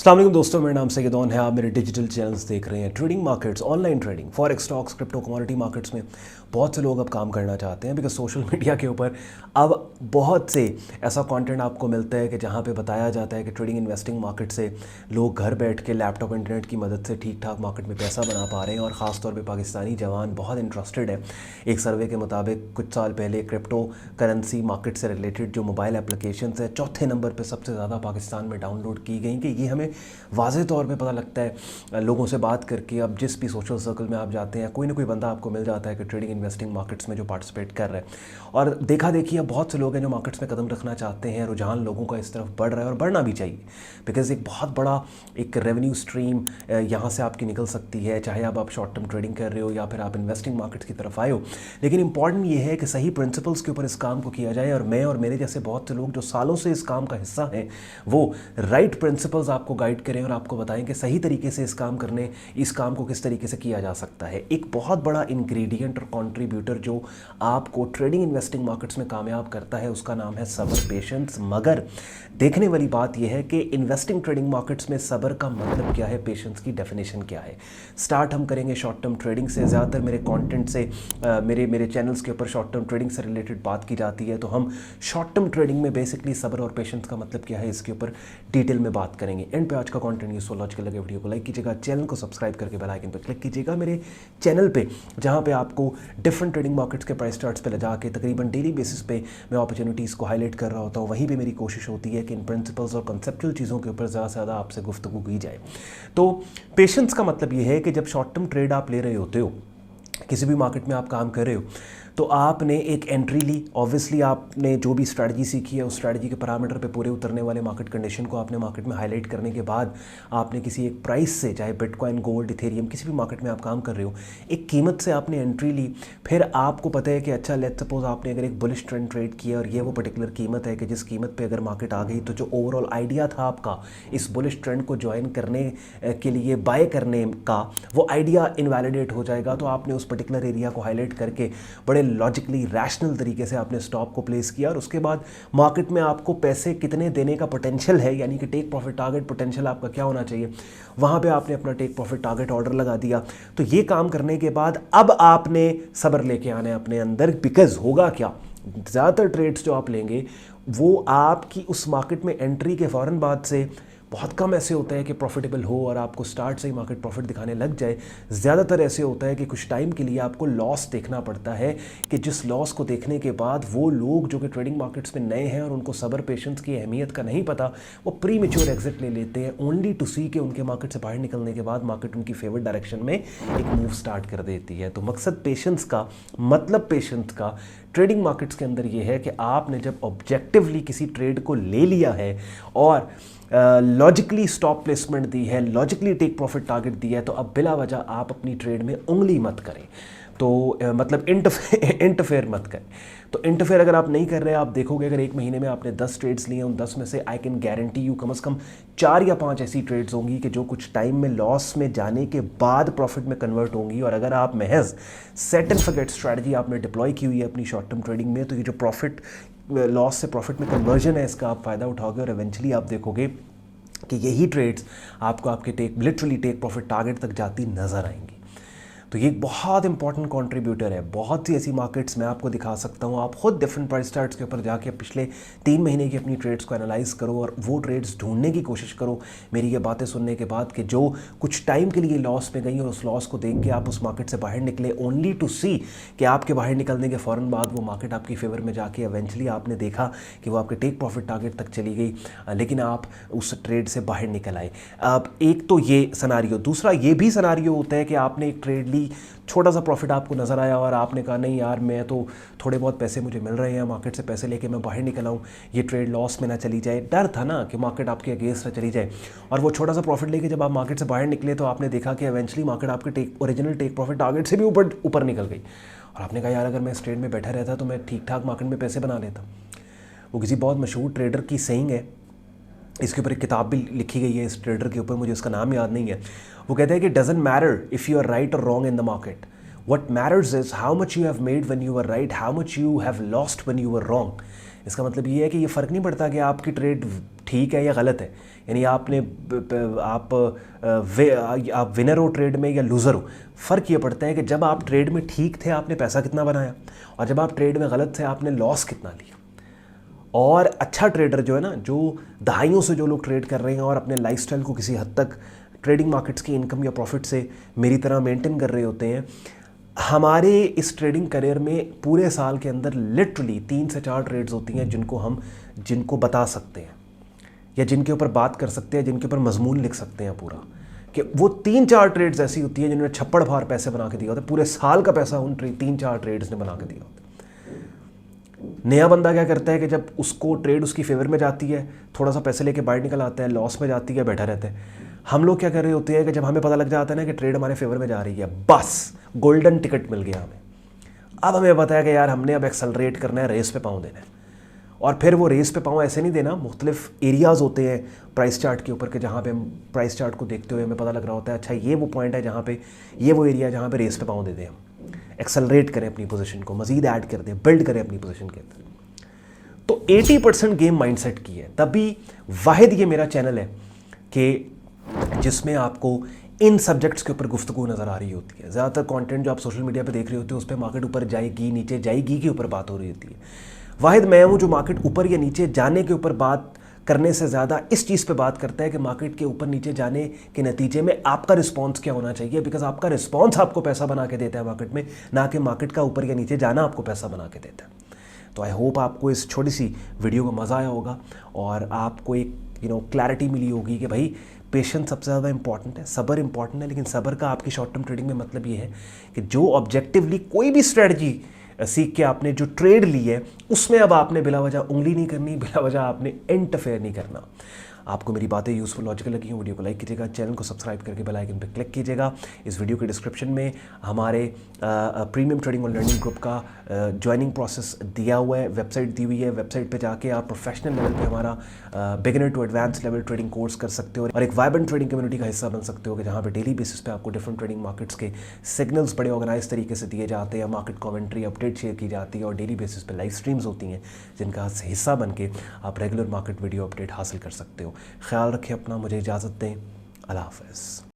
अस्सलाम वालेकुम दोस्तों, मेरा नाम सैयदौन है। आप मेरे डिजिटल चैनल्स देख रहे हैं। Trading markets, online trading, forex, stocks, crypto, commodity markets में बहुत से लोग अब काम करना चाहते हैं बिकॉज सोशल मीडिया के ऊपर अब बहुत से ऐसा कंटेंट आपको मिलता है कि जहाँ पे बताया जाता है कि ट्रेडिंग इन्वेस्टिंग मार्केट से लोग घर बैठ के लैपटॉप इंटरनेट की मदद से ठीक ठाक मार्केट में पैसा बना पा रहे हैं और ख़ास तौर पे पाकिस्तानी जवान बहुत इंटरेस्टेड है। एक सर्वे के मुताबिक कुछ साल पहले क्रिप्टो करेंसी मार्केट से रिलेटेड जो मोबाइल एप्लीकेशंस है चौथे नंबर पे सबसे ज़्यादा पाकिस्तान में डाउनलोड की गई। कि ये हमें वाज़े तौर पे पता लगता है लोगों से बात करके। अब जिस भी सोशल सर्कल में आप जाते हैं कोई ना कोई बंदा आपको मिल जाता है कि ट्रेडिंग इन्वेस्टिंग मार्केट्स में जो पार्टिसिपेट कर रहे हैं। और देखा देखिए अब बहुत से लोग हैं जो मार्केट्स में कदम रखना चाहते हैं। रुझान लोगों का इस तरफ बढ़ रहा है और बढ़ना भी चाहिए बिकॉज़ एक बहुत बड़ा एक रेवेन्यू स्ट्रीम यहाँ से आपकी निकल सकती है, चाहे आप शॉर्ट टर्म ट्रेडिंग कर रहे हो या फिर आप इन्वेस्टिंग मार्केट्स की तरफ आए हो। लेकिन इंपॉर्टेंट ये है कि सही प्रिंसिपल्स के ऊपर इस काम को किया जाए और मैं और मेरे जैसे बहुत से लोग जो सालों से इस काम का हिस्सा हैं वो राइट प्रिंसिपल्स आपको गाइड करें और आपको बताएं कि सही तरीके से इस काम को किस तरीके से किया जा सकता है। एक बहुत बड़ा इंग्रेडिएंट और कंट्रीब्यूटर जो आपको ट्रेडिंग इन्वेस्टिंग मार्केट्स में कामयाब करता है उसका नाम है सब्र, पेशेंस। मगर देखने वाली बात यह है कि इन्वेस्टिंग ट्रेडिंग मार्केट्स में सब्र का मतलब क्या है, पेशेंस की डेफिनेशन क्या है। स्टार्ट हम करेंगे शॉर्ट टर्म ट्रेडिंग से। ज़्यादातर मेरे कंटेंट से मेरे चैनल्स के ऊपर शॉर्ट टर्म ट्रेडिंग से रिलेटेड बात की जाती है, तो हम शॉर्ट टर्म ट्रेडिंग में बेसिकली सब्र और पेशेंस का मतलब क्या है इसके ऊपर डिटेल में बात करेंगे। एंड पे आज का कंटेंट यूजफुल लॉजिकल लगे वीडियो को लाइक कीजिएगा, चैनल को सब्सक्राइब करके बेल आइकन पर क्लिक कीजिएगा। मेरे चैनल पे जहाँ पे आपको डिफरेंट ट्रेडिंग मार्केट्स के प्राइस चार्ट्स पे ले जाके तकरीबन डेली बेसिस पे मैं अपॉर्चुनिटीज़ को हाईलाइट कर रहा होता हूँ। वहीं पे मेरी कोशिश होती है कि इन प्रिंसिपल्स और कंसेप्चुअल चीज़ों के ऊपर ज़्यादा से ज़्यादा आपसे गुफ्तगू की जाए। तो पेशेंस का मतलब ये है कि जब शॉर्ट टर्म ट्रेड आप ले रहे होते हो, किसी भी मार्केट में आप काम कर रहे हो, तो आपने एक एंट्री ली। ऑब्वियसली आपने जो भी स्ट्रैटेजी सीखी है उस स्ट्रैटेजी के पैरामीटर पे पूरे उतरने वाले मार्केट कंडीशन को आपने मार्केट में हाईलाइट करने के बाद आपने किसी एक प्राइस से, चाहे बिटकॉइन, गोल्ड, इथेरियम, किसी भी मार्केट में आप काम कर रहे हो, एक कीमत से आपने एंट्री ली। फिर आपको पता है कि अच्छा लेट्स सपोज आपने अगर एक बुलिश ट्रेंड ट्रेड किया और ये वो पर्टिकुलर कीमत है कि जिस कीमत पर अगर मार्केट आ गई तो जो ओवरऑल आइडिया था आपका इस बुलिश ट्रेंड को ज्वाइन करने के लिए बाय करने का, वो आइडिया इनवैलिडेट हो जाएगा। तो आपने उस पर्टिकुलर एरिया को हाईलाइट करके बड़े लॉजिकली रैशनल तरीके से आपने स्टॉप को प्लेस किया और उसके बाद मार्केट में आपको पैसे कितने देने का पोटेंशियल है, यानी कि टेक प्रॉफिट टारगेट पोटेंशियल आपका क्या होना चाहिए, वहां पे आपने अपना टेक प्रॉफिट टारगेट ऑर्डर लगा दिया। तो ये काम करने के बाद अब आपने सब्र लेके आना है अपने अंदर। बिकॉज होगा क्या, ज़्यादातर ट्रेड्स जो आप लेंगे वो आपकी उस मार्केट में एंट्री के फ़ौरन बाद से बहुत कम ऐसे होता है कि प्रॉफिटेबल हो और आपको स्टार्ट से ही मार्केट प्रॉफिट दिखाने लग जाए। ज़्यादातर ऐसे होता है कि कुछ टाइम के लिए आपको लॉस देखना पड़ता है कि जिस लॉस को देखने के बाद वो लोग जो कि ट्रेडिंग मार्केट्स में नए हैं और उनको सब्र पेशेंस की अहमियत का नहीं पता, वो प्री मैच्योर एग्जिट ले लेते हैं ओनली टू सी के उनके मार्केट से बाहर निकलने के बाद मार्केट उनकी फेवरेट डायरेक्शन में एक मूव स्टार्ट कर देती है। तो मकसद पेशेंस का, मतलब पेशेंस का ट्रेडिंग मार्केट्स के अंदर ये है कि आपने जब ऑब्जेक्टिवली किसी ट्रेड को ले लिया है और लॉजिकली स्टॉप प्लेसमेंट दी है, लॉजिकली टेक प्रॉफिट टारगेट दिया है, तो अब बिला वजह आप अपनी ट्रेड में उंगली मत करें। तो मतलब इंटरफेयर मत करें। तो इंटरफेयर अगर आप नहीं कर रहे, आप देखोगे अगर एक महीने में आपने 10 ट्रेड्स लिए, उन 10 में से I can guarantee you come से कम 4 या 5 ऐसी ट्रेड्स होंगी कि जो कुछ टाइम में लॉस में जाने के बाद प्रॉफिट में कन्वर्ट होंगी। और अगर आप महज सेट एंड फॉरगेट स्ट्रैटेजी आपने डिप्लॉय की हुई है अपनी शॉर्ट टर्म ट्रेडिंग में, तो ये जो प्रॉफिट लॉस से प्रॉफिट में कन्वर्जन है इसका आप फ़ायदा उठाओगे और इवेंचुअली आप देखोगे कि यही ट्रेड्स आपको आपके लिटरली टेक प्रॉफिट टारगेट तक जाती नज़र आएंगी। तो ये एक बहुत इंपॉर्टेंट कंट्रीब्यूटर है। बहुत सी ऐसी मार्केट्स मैं आपको दिखा सकता हूँ। आप खुद डिफरेंट प्राइस चार्ट्स के ऊपर जाके पिछले 3 महीने की अपनी ट्रेड्स को एनालाइज करो और वो ट्रेड्स ढूंढने की कोशिश करो मेरी ये बातें सुनने के बाद कि जो कुछ टाइम के लिए लॉस में गई और उस लॉस को देख के आप उस मार्केट से बाहर निकले ओनली टू सी कि आपके बाहर निकलने के फ़ौरन बाद वो मार्केट आपकी फेवर में जाके इवेंचुअली आपने देखा कि वो आपके टेक प्रॉफिट टारगेट तक चली गई, लेकिन आप उस ट्रेड से बाहर निकल आए। अब एक तो ये सनारियो, दूसरा ये भी सनारियो होता है कि आपने एक ट्रेड ली, छोटा सा प्रॉफिट आपको नज़र आया और आपने कहा नहीं यार मैं तो थोड़े बहुत पैसे मुझे मिल रहे हैं मार्केट से, पैसे लेके मैं बाहर निकल आऊँ, ये ट्रेड लॉस में ना चली जाए। डर था ना कि मार्केट आपके अगेंस्ट ना चली जाए। और वो छोटा सा प्रॉफिट लेके जब आप मार्केट से बाहर निकले तो आपने देखा कि इवेंचुअली मार्केट आपके ओरिजिनल टेक प्रॉफिट टारगेट से भी ऊपर निकल गई और आपने कहा यार अगर मैं इस ट्रेड में बैठा रहता तो मैं ठीक ठाक मार्केट में पैसे बना लेता। वो किसी बहुत मशहूर ट्रेडर की सेइंग है, इसके ऊपर एक किताब भी लिखी गई है इस ट्रेडर के ऊपर, मुझे उसका नाम याद नहीं है। वो कहते हैं कि doesn't matter if you are right और wrong in the market, what matters is how much you have made when you were right, how much you have lost when you were wrong। इसका मतलब ये है कि ये फ़र्क नहीं पड़ता कि आपकी ट्रेड ठीक है या गलत है, यानी आप विनर हो ट्रेड में या लूज़र हो। फ़र्क ये पड़ता है कि जब आप ट्रेड में ठीक थे आपने पैसा कितना बनाया, और जब आप ट्रेड में गलत थे आपने लॉस कितना लिया। और अच्छा ट्रेडर जो है ना, जो दहाइयों से जो लोग ट्रेड कर रहे हैं और अपने लाइफस्टाइल को किसी हद तक ट्रेडिंग मार्केट्स की इनकम या प्रॉफिट से मेरी तरह मेंटेन कर रहे होते हैं, हमारे इस ट्रेडिंग करियर में पूरे साल के अंदर लिटरली 3 से 4 ट्रेड्स होती हैं जिनको बता सकते हैं या जिनके ऊपर बात कर सकते हैं, जिनके ऊपर मजमून लिख सकते हैं पूरा, कि वो 3-4 ट्रेड्स ऐसी होती हैं जिन्होंने छप्पड़ फाड़ पैसे बना के दिया होता है। पूरे साल का पैसा उन 3-4 ट्रेड्स ने बना के दिया होता है। नया बंदा क्या करता है कि जब उसको ट्रेड उसकी फेवर में जाती है, थोड़ा सा पैसे लेके बाहर निकल आता है, लॉस में जाती है, बैठा रहता है। हम लोग क्या कर रहे होते हैं कि जब हमें पता लग जाता है ना कि ट्रेड हमारे फेवर में जा रही है, बस गोल्डन टिकट मिल गया हमें। अब हमें पता है कि यार हमने अब एक्सेलरेट करना है, रेस पे पाँव देना है। और फिर वो रेस पे पाँव ऐसे नहीं देना, मुख्तलिफ एरियाज़ होते हैं प्राइस चार्ट के ऊपर के जहाँ पे हम प्राइस चार्ट को देखते हुए हमें पता लग रहा होता है अच्छा ये वो पॉइंट है जहाँ पे, ये वो एरिया है जहाँ पे रेस पे पाँव दे दें, हम एक्सेलरेट करें अपनी पोजीशन को, मज़ीद ऐड कर दें, बिल्ड करें अपनी पोजीशन के अंदर। तो 80% गेम माइंडसेट की है। तभी वाहिद ये मेरा चैनल है कि जिसमें आपको इन सब्जेक्ट्स के ऊपर गुफ्तगू नज़र आ रही होती है। ज़्यादातर कंटेंट जो आप सोशल मीडिया पे देख रहे होते हो उस पर मार्केट ऊपर जाएगी नीचे जाएगी के ऊपर बात हो रही होती है। वाहिद मैं हूँ जो मार्केट ऊपर या नीचे जाने के ऊपर बात करने से ज़्यादा इस चीज़ पे बात करता है कि मार्केट के ऊपर नीचे जाने के नतीजे में आपका रिस्पॉन्स क्या होना चाहिए, बिकॉज आपका रिस्पॉन्स आपको पैसा बना के देता है मार्केट में, ना कि मार्केट का ऊपर या नीचे जाना आपको पैसा बना के देता है। तो आई होप आपको इस छोटी सी वीडियो को मज़ा आया होगा और आपको एक क्लैरिटी मिली होगी कि भाई पेशेंस सबसे ज़्यादा इंपॉर्टेंट है, सब्र इंपॉर्टेंट है, लेकिन सब्र का आपकी शॉर्ट टर्म ट्रेडिंग में मतलब ये है कि जो ऑब्जेक्टिवली कोई भी स्ट्रेटजी सीख के आपने जो ट्रेड ली है उसमें अब आपने बिला वजह उंगली नहीं करनी, बिला वजह आपने इंटरफेयर नहीं करना। आपको मेरी बातें यूज़फुल लॉजिकल लगी हो, वीडियो को लाइक कीजिएगा, चैनल को सब्सक्राइब करके बेल आइकन पर क्लिक कीजिएगा। इस वीडियो के डिस्क्रिप्शन में हमारे प्रीमियम ट्रेडिंग और लर्निंग ग्रुप का ज्वाइनिंग प्रोसेस दिया हुआ है, वेबसाइट दी हुई है। वेबसाइट पे जाके आप प्रोफेशनल लेवल पे हमारा beginner to advance level trading course कर सकते हो और एक वाइब्रेंट ट्रेडिंग कम्युनिटी का हिस्सा बन सकते हो कि जहाँ पे डेली बेसिस पे आपको डिफरेंट ट्रेडिंग मार्केट्स के सिग्नल्स बड़े ऑर्गेनाइज तरीके से दिए जाते हैं, मार्केट कमेंट्री अपडेट शेयर की जाती है और डेली बेसिस पे लाइव स्ट्रीम्स होती हैं जिनका हिस्सा बन के आप रेगुलर मार्केट वीडियो अपडेट हासिल कर सकते हो। ख्याल रखें अपना, मुझे इजाज़त दें, अल्लाह हाफ़िज़।